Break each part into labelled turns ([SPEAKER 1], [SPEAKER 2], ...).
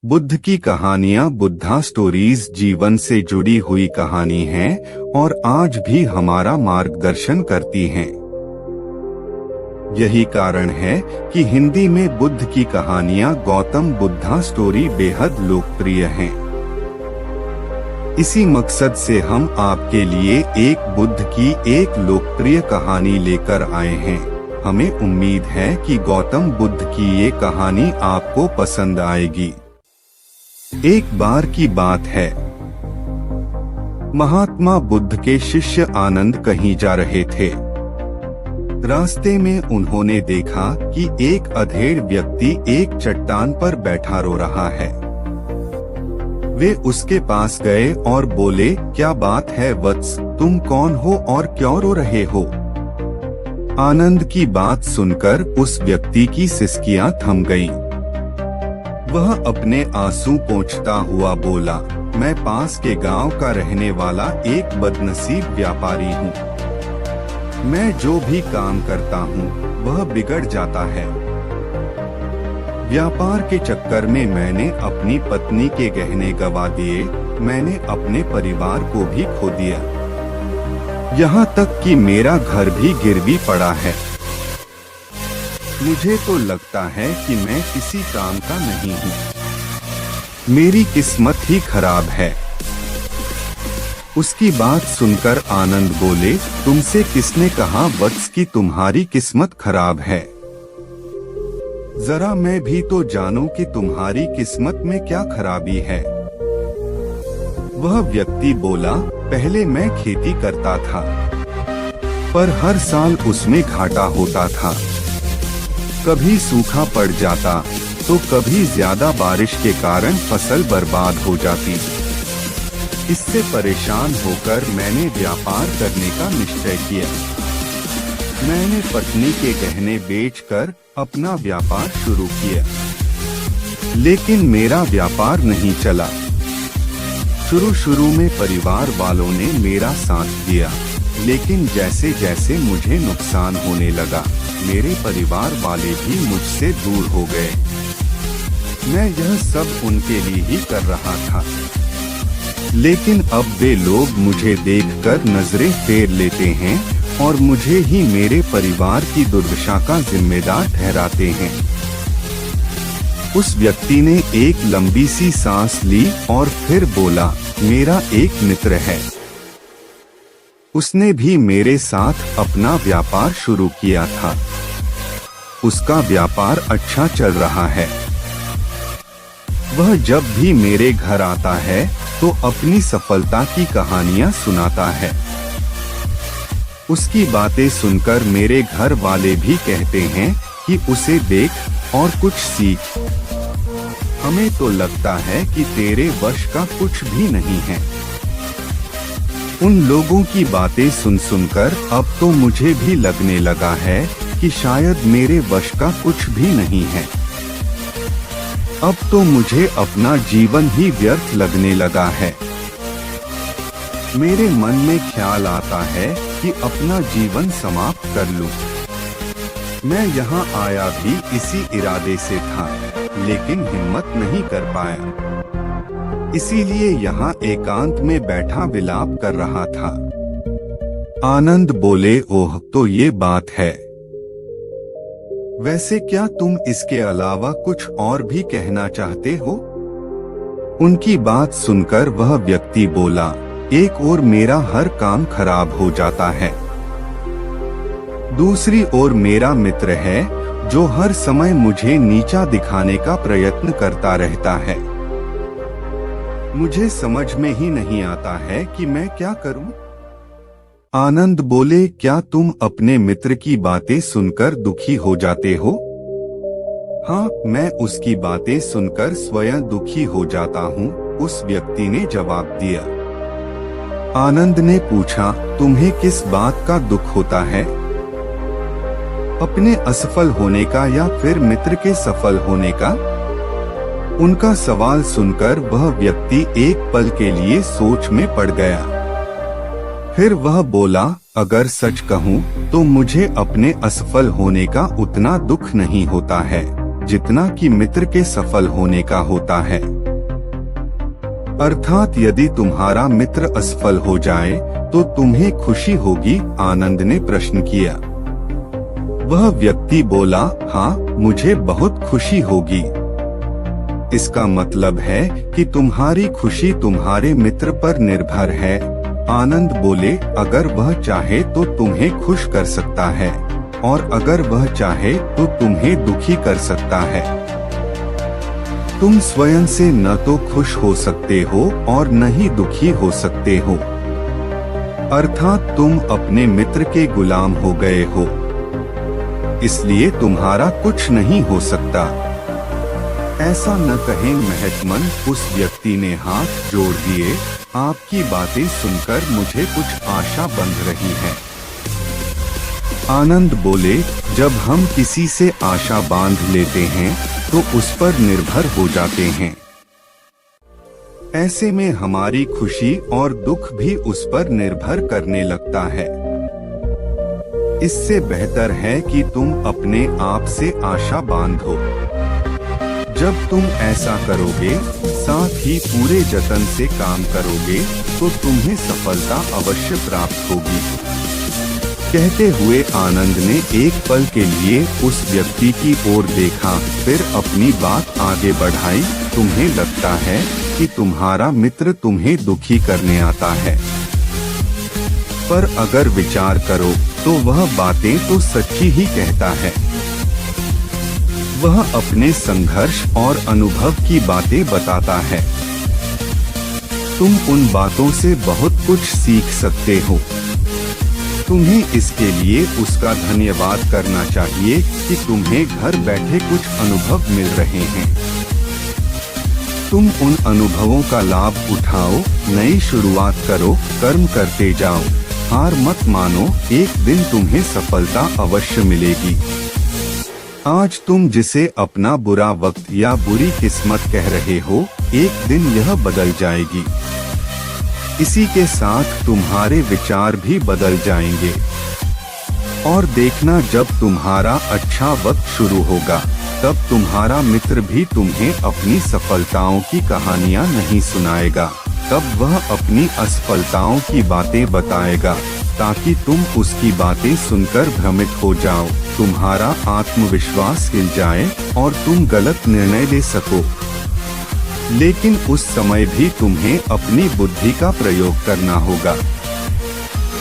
[SPEAKER 1] बुद्ध की कहानियाँ बुद्धा स्टोरीज जीवन से जुड़ी हुई कहानी हैं और आज भी हमारा मार्गदर्शन करती हैं। यही कारण है कि हिंदी में बुद्ध की कहानियाँ गौतम बुद्धा स्टोरी बेहद लोकप्रिय हैं। इसी मकसद से हम आपके लिए एक बुद्ध की एक लोकप्रिय कहानी लेकर आए हैं। हमें उम्मीद है कि गौतम बुद्ध की ये कहानी आपको पसंद आएगी। एक बार की बात है, महात्मा बुद्ध के शिष्य आनंद कहीं जा रहे थे। रास्ते में उन्होंने देखा कि एक अधेड़ व्यक्ति एक चट्टान पर बैठा रो रहा है। वे उसके पास गए और बोले, क्या बात है वत्स, तुम कौन हो और क्यों रो रहे हो? आनंद की बात सुनकर उस व्यक्ति की सिसकियां थम गईं। वह अपने आंसू पोंछता हुआ बोला, मैं पास के गांव का रहने वाला एक बदनसीब व्यापारी हूँ। मैं जो भी काम करता हूँ वह बिगड़ जाता है। व्यापार के चक्कर में मैंने अपनी पत्नी के गहने गंवा दिए, मैंने अपने परिवार को भी खो दिया। यहाँ तक कि मेरा घर भी गिरवी पड़ा है। मुझे तो लगता है कि मैं किसी काम का नहीं हूँ। मेरी किस्मत ही खराब है। उसकी बात सुनकर आनंद बोले, तुमसे किसने कहा वत्स कि तुम्हारी किस्मत खराब है? जरा मैं भी तो जानूं कि तुम्हारी किस्मत में क्या खराबी है। वह व्यक्ति बोला, पहले मैं खेती करता था, पर हर साल उसमें घाटा होता था। कभी सूखा पड़ जाता तो कभी ज्यादा बारिश के कारण फसल बर्बाद हो जाती। इससे परेशान होकर मैंने व्यापार करने का निश्चय किया। मैंने पत्नी के गहने बेचकर अपना व्यापार शुरू किया, लेकिन मेरा व्यापार नहीं चला। शुरू में परिवार वालों ने मेरा साथ दिया, लेकिन जैसे जैसे मुझे नुकसान होने लगा, मेरे परिवार वाले भी मुझसे दूर हो गए। मैं यह सब उनके लिए ही कर रहा था, लेकिन अब वे लोग मुझे देखकर नजरें फेर लेते हैं और मुझे ही मेरे परिवार की दुर्दशा का जिम्मेदार ठहराते हैं। उस व्यक्ति ने एक लंबी सी सांस ली और फिर बोला, मेरा एक मित्र है, उसने भी मेरे साथ अपना व्यापार शुरू किया था। उसका व्यापार अच्छा चल रहा है। वह जब भी मेरे घर आता है तो अपनी सफलता की कहानियां सुनाता है। उसकी बातें सुनकर मेरे घर वाले भी कहते हैं कि उसे देख और कुछ सीख। हमें तो लगता है कि तेरे वश का कुछ भी नहीं है। उन लोगों की बातें सुनकर अब तो मुझे भी लगने लगा है कि शायद मेरे वश का कुछ भी नहीं है। अब तो मुझे अपना जीवन ही व्यर्थ लगने लगा है। मेरे मन में ख्याल आता है कि अपना जीवन समाप्त कर लूं। मैं यहाँ आया भी इसी इरादे से था, लेकिन हिम्मत नहीं कर पाया। इसीलिए यहाँ एकांत में बैठा विलाप कर रहा था। आनंद बोले, ओह तो ये बात है। वैसे क्या तुम इसके अलावा कुछ और भी कहना चाहते हो? उनकी बात सुनकर वह व्यक्ति बोला, एक ओर मेरा हर काम खराब हो जाता है, दूसरी ओर मेरा मित्र है जो हर समय मुझे नीचा दिखाने का प्रयत्न करता रहता है। मुझे समझ में ही नहीं आता है कि मैं क्या करूं? आनंद बोले, क्या तुम अपने मित्र की बातें सुनकर दुखी हो जाते हो? हाँ, मैं उसकी बातें सुनकर स्वयं दुखी हो जाता हूँ, उस व्यक्ति ने जवाब दिया। आनंद ने पूछा, तुम्हें किस बात का दुख होता है? अपने असफल होने का या फिर मित्र के सफल होने का? उनका सवाल सुनकर वह व्यक्ति एक पल के लिए सोच में पड़ गया। फिर वह बोला, अगर सच कहूँ तो मुझे अपने असफल होने का उतना दुख नहीं होता है जितना कि मित्र के सफल होने का होता है। अर्थात यदि तुम्हारा मित्र असफल हो जाए तो तुम्हें खुशी होगी? आनंद ने प्रश्न किया। वह व्यक्ति बोला, हाँ, मुझे बहुत खुशी होगी। इसका मतलब है कि तुम्हारी खुशी तुम्हारे मित्र पर निर्भर है। आनंद बोले, अगर वह चाहे तो तुम्हें खुश कर सकता है और अगर वह चाहे तो तुम्हें दुखी कर सकता है। तुम स्वयं से न तो खुश हो सकते हो और न ही दुखी हो सकते हो, अर्थात तुम अपने मित्र के गुलाम हो गए हो, इसलिए तुम्हारा कुछ नहीं हो सकता। ऐसा न कहें महत्मन, उस व्यक्ति ने हाथ जोड़ दिए। आपकी बातें सुनकर मुझे कुछ आशा बंध रही है। आनंद बोले, जब हम किसी से आशा बांध लेते हैं तो उस पर निर्भर हो जाते हैं। ऐसे में हमारी खुशी और दुख भी उस पर निर्भर करने लगता है। इससे बेहतर है कि तुम अपने आप से आशा बांधो। जब तुम ऐसा करोगे, साथ ही पूरे जतन से काम करोगे, तो तुम्हें सफलता अवश्य प्राप्त होगी। कहते हुए आनंद ने एक पल के लिए उस व्यक्ति की ओर देखा, फिर अपनी बात आगे बढ़ाई। तुम्हें लगता है कि तुम्हारा मित्र तुम्हें दुखी करने आता है, पर अगर विचार करो तो वह बातें तो सच्ची ही कहता है। वह अपने संघर्ष और अनुभव की बातें बताता है। तुम उन बातों से बहुत कुछ सीख सकते हो। तुम्हें इसके लिए उसका धन्यवाद करना चाहिए कि तुम्हें घर बैठे कुछ अनुभव मिल रहे हैं। तुम उन अनुभवों का लाभ उठाओ, नई शुरुआत करो, कर्म करते जाओ, हार मत मानो, एक दिन तुम्हें सफलता अवश्य मिलेगी। आज तुम जिसे अपना बुरा वक्त या बुरी किस्मत कह रहे हो, एक दिन यह बदल जाएगी। इसी के साथ तुम्हारे विचार भी बदल जाएंगे। और देखना, जब तुम्हारा अच्छा वक्त शुरू होगा, तब तुम्हारा मित्र भी तुम्हें अपनी सफलताओं की कहानियां नहीं सुनाएगा, तब वह अपनी असफलताओं की बातें बताएगा, ताकि तुम उसकी बातें सुनकर भ्रमित हो जाओ, तुम्हारा आत्मविश्वास हिल जाए और तुम गलत निर्णय ले सको। लेकिन उस समय भी तुम्हें अपनी बुद्धि का प्रयोग करना होगा।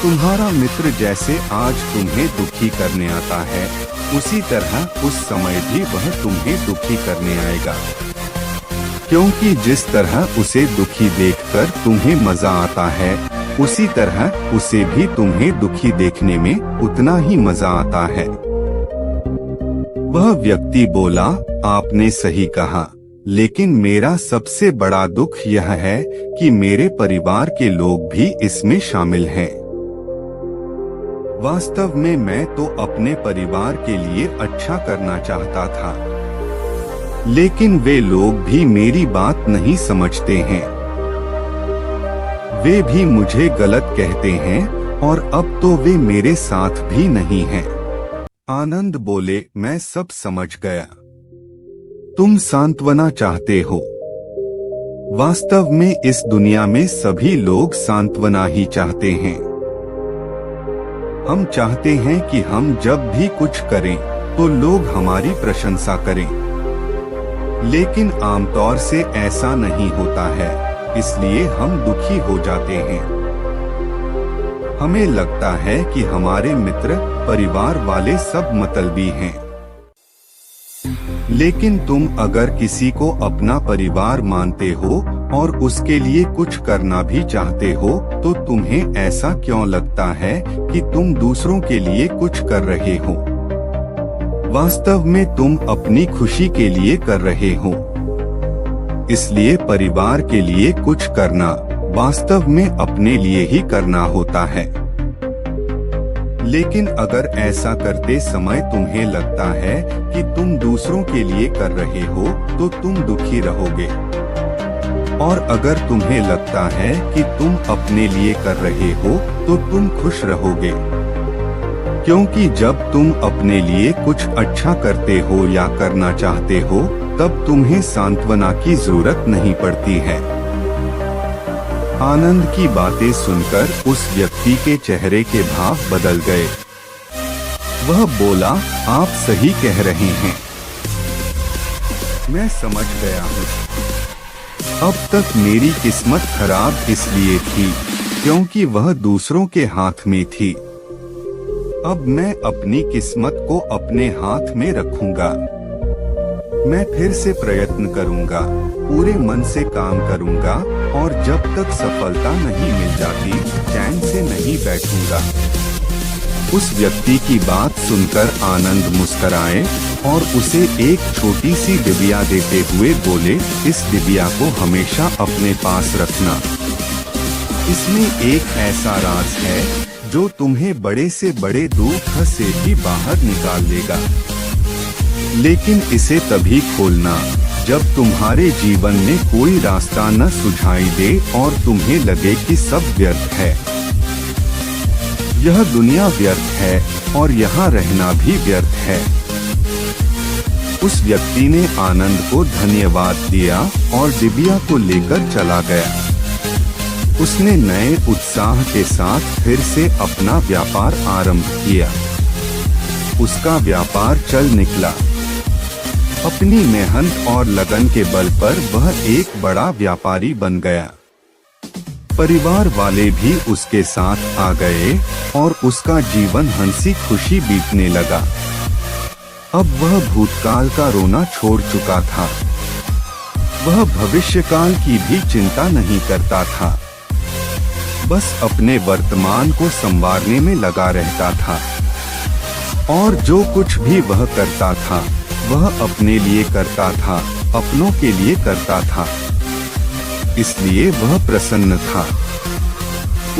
[SPEAKER 1] तुम्हारा मित्र जैसे आज तुम्हें दुखी करने आता है, उसी तरह उस समय भी वह तुम्हें दुखी करने आएगा, क्योंकि जिस तरह उसे दुखी देखकर तुम्हें मजा आता है, उसी तरह उसे भी तुम्हें दुखी देखने में उतना ही मजा आता है। वह व्यक्ति बोला, आपने सही कहा, लेकिन मेरा सबसे बड़ा दुख यह है कि मेरे परिवार के लोग भी इसमें शामिल हैं। वास्तव में मैं तो अपने परिवार के लिए अच्छा करना चाहता था, लेकिन वे लोग भी मेरी बात नहीं समझते हैं। वे भी मुझे गलत कहते हैं और अब तो वे मेरे साथ भी नहीं हैं। आनंद बोले, मैं सब समझ गया। तुम सांत्वना चाहते हो। वास्तव में इस दुनिया में सभी लोग सांत्वना ही चाहते हैं। हम चाहते हैं कि हम जब भी कुछ करें तो लोग हमारी प्रशंसा करें, लेकिन आमतौर से ऐसा नहीं होता है, इसलिए हम दुखी हो जाते हैं। हमें लगता है कि हमारे मित्र, परिवार वाले सब मतलबी हैं। लेकिन तुम अगर किसी को अपना परिवार मानते हो और उसके लिए कुछ करना भी चाहते हो, तो तुम्हें ऐसा क्यों लगता है कि तुम दूसरों के लिए कुछ कर रहे हो? वास्तव में तुम अपनी खुशी के लिए कर रहे हो। इसलिए परिवार के लिए कुछ करना वास्तव में अपने लिए ही करना होता है। लेकिन अगर ऐसा करते समय तुम्हें लगता है कि तुम दूसरों के लिए कर रहे हो, तो तुम दुखी रहोगे। और अगर तुम्हें लगता है कि तुम अपने लिए कर रहे हो, तो तुम खुश रहोगे। क्योंकि जब तुम अपने लिए कुछ अच्छा करते हो या करना चाहते हो, तब तुम्हें सांत्वना की जरूरत नहीं पड़ती है। आनंद की बातें सुनकर उस व्यक्ति के चेहरे के भाव बदल गए। वह बोला, आप सही कह रहे हैं, मैं समझ गया हूँ। अब तक मेरी किस्मत खराब इसलिए थी क्योंकि वह दूसरों के हाथ में थी। अब मैं अपनी किस्मत को अपने हाथ में रखूंगा। मैं फिर से प्रयत्न करूंगा, पूरे मन से काम करूंगा और जब तक सफलता नहीं मिल जाती चैन से नहीं बैठूंगा। उस व्यक्ति की बात सुनकर आनंद मुस्कुराए और उसे एक छोटी सी डिबिया देते हुए बोले, इस डिबिया को हमेशा अपने पास रखना। इसमें एक ऐसा राज है जो तुम्हें बड़े से बड़े दुख से भी बाहर निकाल लेगा। लेकिन इसे तभी खोलना जब तुम्हारे जीवन में कोई रास्ता न सुझाई दे और तुम्हें लगे कि सब व्यर्थ है। यह दुनिया व्यर्थ है और यहाँ रहना भी व्यर्थ है। उस व्यक्ति ने आनंद को धन्यवाद दिया और डिबिया को लेकर चला गया। उसने नए उत्साह के साथ फिर से अपना व्यापार आरंभ किया। उसका व्यापार चल निकला। अपनी मेहनत और लगन के बल पर वह एक बड़ा व्यापारी बन गया। परिवार वाले भी उसके साथ आ गए और उसका जीवन हंसी खुशी बीतने लगा। अब वह भूतकाल का रोना छोड़ चुका था। वह भविष्यकाल की भी चिंता नहीं करता था, बस अपने वर्तमान को संवारने में लगा रहता था। और जो कुछ भी वह करता था वह अपने लिए करता था, अपनों के लिए करता था, इसलिए वह प्रसन्न था।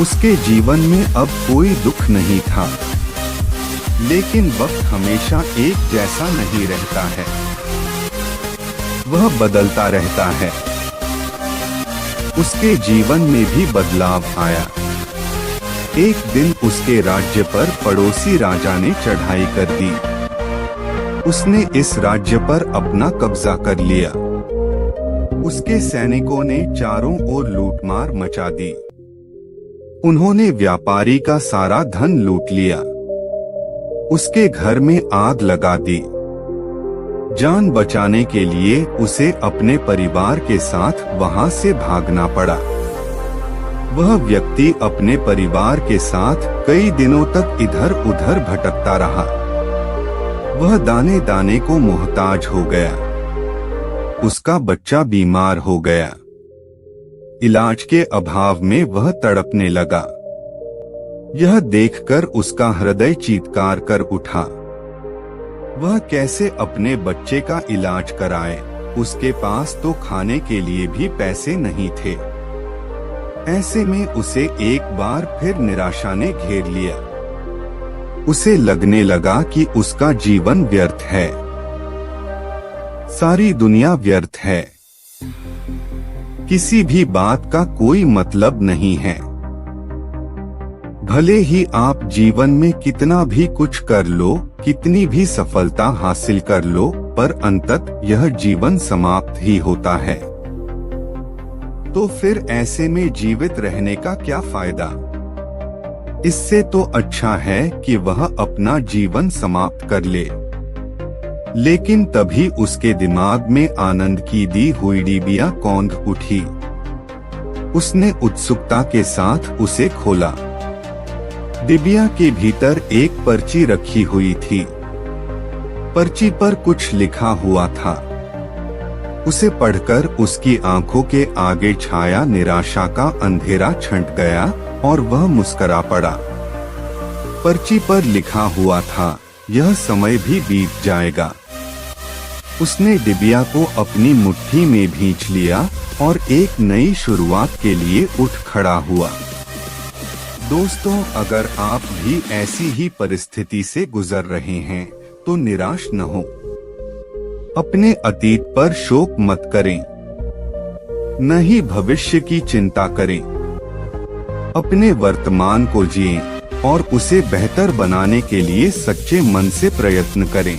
[SPEAKER 1] उसके जीवन में अब कोई दुख नहीं था। लेकिन वक्त हमेशा एक जैसा नहीं रहता है, वह बदलता रहता है। उसके जीवन में भी बदलाव आया। एक दिन उसके राज्य पर पड़ोसी राजा ने चढ़ाई कर दी। उसने इस राज्य पर अपना कब्जा कर लिया। उसके सैनिकों ने चारों ओर लूटमार मचा दी। उन्होंने व्यापारी का सारा धन लूट लिया। उसके घर में आग लगा दी। जान बचाने के लिए उसे अपने परिवार के साथ वहां से भागना पड़ा। वह व्यक्ति अपने परिवार के साथ कई दिनों तक इधर उधर भटकता रहा। वह दाने दाने को मोहताज हो गया। उसका बच्चा बीमार हो गया। इलाज के अभाव में वह तड़पने लगा। यह देखकर उसका हृदय चीत्कार कर उठा। वह कैसे अपने बच्चे का इलाज कराए? उसके पास तो खाने के लिए भी पैसे नहीं थे। ऐसे में उसे एक बार फिर निराशा ने घेर लिया। उसे लगने लगा कि उसका जीवन व्यर्थ है, सारी दुनिया व्यर्थ है, किसी भी बात का कोई मतलब नहीं है। भले ही आप जीवन में कितना भी कुछ कर लो, कितनी भी सफलता हासिल कर लो, पर अंततः यह जीवन समाप्त ही होता है। तो फिर ऐसे में जीवित रहने का क्या फायदा? इससे तो अच्छा है कि वह अपना जीवन समाप्त कर ले। लेकिन तभी उसके दिमाग में आनंद की दी हुई डिबिया कौंध उठी। उसने उत्सुकता के साथ उसे खोला। डिबिया के भीतर एक पर्ची रखी हुई थी। पर्ची पर कुछ लिखा हुआ था। उसे पढ़कर उसकी आंखों के आगे छाया निराशा का अंधेरा छंट गया और वह मुस्कुरा पड़ा। पर्ची पर लिखा हुआ था, यह समय भी बीत जाएगा। उसने डिबिया को अपनी मुट्ठी में भींच लिया और एक नई शुरुआत के लिए उठ खड़ा हुआ। दोस्तों, अगर आप भी ऐसी ही परिस्थिति से गुजर रहे हैं तो निराश न हो। अपने अतीत पर शोक मत करें, न ही भविष्य की चिंता करें। अपने वर्तमान को जिएं और उसे बेहतर बनाने के लिए सच्चे मन से प्रयत्न करें।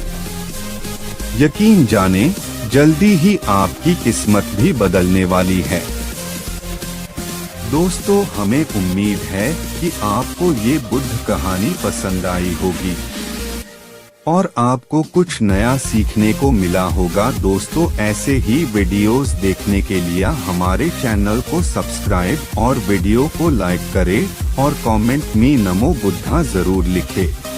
[SPEAKER 1] यकीन जानें, जल्दी ही आपकी किस्मत भी बदलने वाली है। दोस्तों, हमें उम्मीद है कि आपको ये बुद्ध कहानी पसंद आई होगी और आपको कुछ नया सीखने को मिला होगा। दोस्तों, ऐसे ही वीडियोस देखने के लिए हमारे चैनल को सब्सक्राइब और वीडियो को लाइक करें और कमेंट में नमो बुद्धा जरूर लिखें।